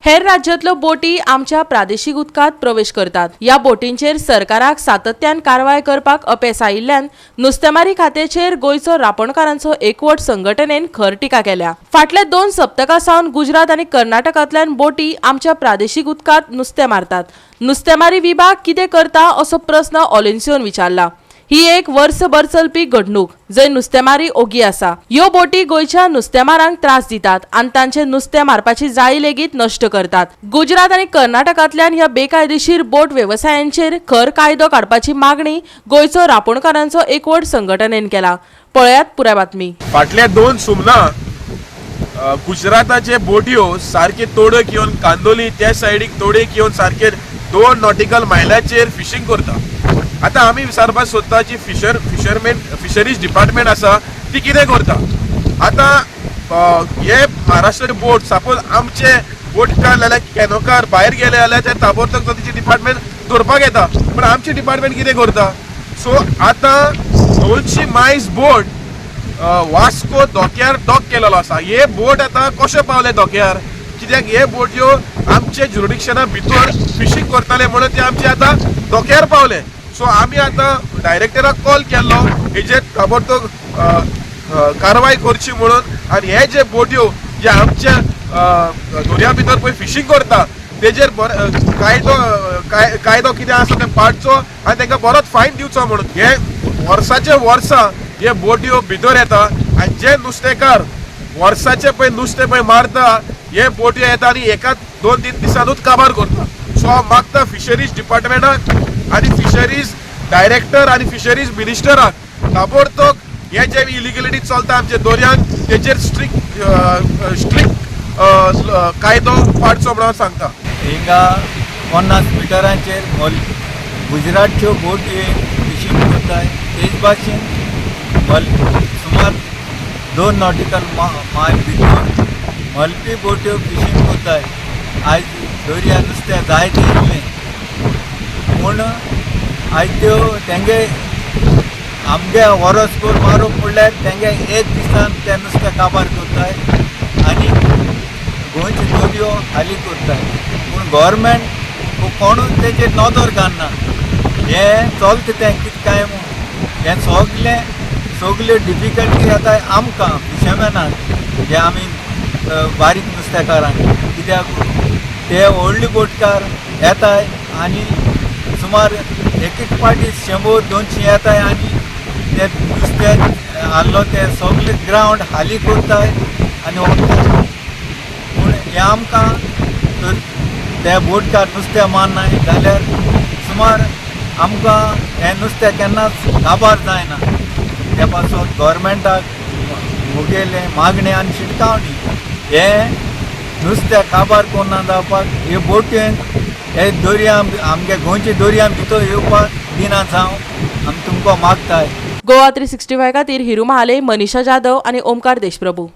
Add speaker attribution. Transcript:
Speaker 1: हेर राज्यांतल्यो बोटी आमच्या प्रादेशीक उदकांत प्रवेश करतात। या बोटींचेर सरकाराक सातत्यान कारवाय करपाक अपेस आयिल्ल्यान नुस्तेमारी खात्याचेर गोंयचो रापणकारांचो एकवट संघटनेन खर टिका केल्या। फाटल्या 2 सप्तकां सावन गुजरात आनी कर्नाटकांतल्यान बोटी आमच्या प्रादेशीक उदकांत नुस्तें मारतात। नुस्तेमारी विभाग कितें करता असो प्रस्न ऑलिन्सियोन विचारला। ही एक वर्सभर चलपी घडणूक जंय नुस्तेमारी ओगी आसा। ह्यो बोटी गोंयच्या नुस्तेमारांक त्रास दितात आनी तांचे नुस्तें मारपाची जाळी लेगीत नष्ट करतात। गुजरात आनी कर्नाटकांतल्यान ह्या बेकायदेशीर बोट वेवसायांचेर खर कायदो काडपाची मागणी गोंयचो रापणकारांचो एकवट संघटनेन केला। पळयात पुराय बातमी।
Speaker 2: फाटल्या 2 सुमनां गुजराताचे बोट्यो सारखे तोडक येवन कांदोली त्या सायडीक तोडक येवन सारखे 2 नॉटिकल मायलाचेर फिशिंग करता। आता आमी विचारपाक सोदता जी फिशरीज डिपार्टमेंट आसा ती कितें करता। आता हे महाराष्ट्र बोट सपोज आमचे बोटकार जाल्यार कॅनोकार भायर गेले जाल्यार ते ताबडतोब तांची डिपार्टमेंट धरपाक येता, पण आमची डिपार्टमेंट कितें करता। सो आता 200 मायज बोट वास्को धोक्यार डॉक केलेलो आसा। हे बोट आता कशे पावले धोक्यार, कित्याक हे बोट्यो आमचे ज्युरिडिक्शना भितर फिशिंग करताले म्हणून ते आमचे आता धोक्यार पावले। सो आमी आता डायरेक्टराक कॉल केल्लो हेजेर ताबडतोब कारवाय करची म्हणून, आनी हे जे बोट्यो जे आमच्या दर्या भितर पळय फिशिंग करता तेजेर कायदो कितें आसा तें पाडचो आनी तांकां बरोच फायन दिवचो म्हणून। हे वर्साचे वर्सा हे बोट्यो भितर येता आनी जे नुस्तेकार वर्साचे पळय नुस्तें पळय मारता हे बोट्यो येता आनी एका 2-3 दिसांनूच काबार करता। सो हांव मागता फिशरीज डिपार्टमेंटाक आनी फिशरीज डायरेक्टर आनी फिशरीज मिनिस्टराक ताबडतोब हे जे इलिगलिटी चलता आमच्या दर्यांत तेजेर स्ट्रिक्ट कायदो पाडचो म्हणून सांगता।
Speaker 3: हिंगा 50 मिटरांचेर गुजरातच्यो बोटी फिशींग करताय, तेच भाशेन सुमार 2 नॉटिकल मायल भितर मलपी बोट्यो फिशींग करताय। आयज दर्या नुस्तें जायत येयल्लें पूण आयज त्यो तेंगे आमगे वरसभर मारूंक म्हणल्यार तेंगे एक दिसान ते नुस्तें काबार करताय आनी गोंयच्यो दर्यो खाली करताय। पूण गव्हर्मेंट कोणूच तेजेर नदर घालना। हें चलता तें कितें काय हें सगल्यो डिफिकल्टी येताय आमकां फिशरमॅनाक, जे आमी बारीक नुस्तेकारांक, कित्याक ते व्हडले बोटकार येताय आनी सुमार एक पाटी 100-200 येताय आनी ते नुस्तें हाडलो ते सगळे ग्रावंड हाली करताय आनी वता। पूण हे आमकां तर ते बोटकार नुस्तें मारनाय जाल्यार सुमार आमकां हें नुस्तें केन्नाच काबार जायना। त्या पासून गव्हर्मेंटाक मुगेले मागणी आनी शिटकावणी हे नुस्तें काबार कोन्ना जावपाक ह्यो बोट्यांक हे दर्या आमगे गोंयच्या दर्या भितर येवपाक दिना जावं आमी तुमकां मागताय।
Speaker 1: गोवा 365 खातीर हिरू महाले, मनीषा जाधव आनी ओमकार देशप्रभू।